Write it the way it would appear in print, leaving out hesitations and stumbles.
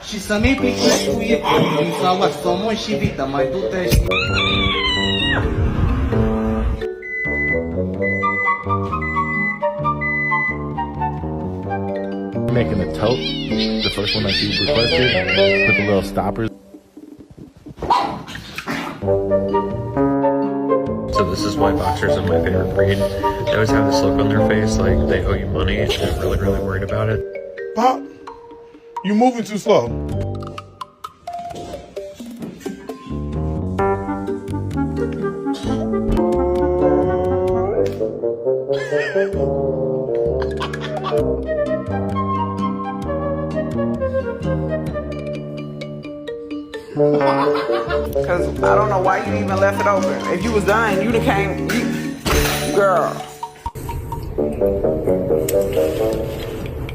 Și să mi-i picturi cu e pământ sau să o mă și vită, mai du-te și... Making a tote, the first one that you requested, with the little stoppers. So this is why boxers are my favorite breed. They always have this look on their face like they owe you money and they're really, really worried about it. Pop, you moving too slow. Cause I don't know why you even left it open. If you was done, you'd have came, girl.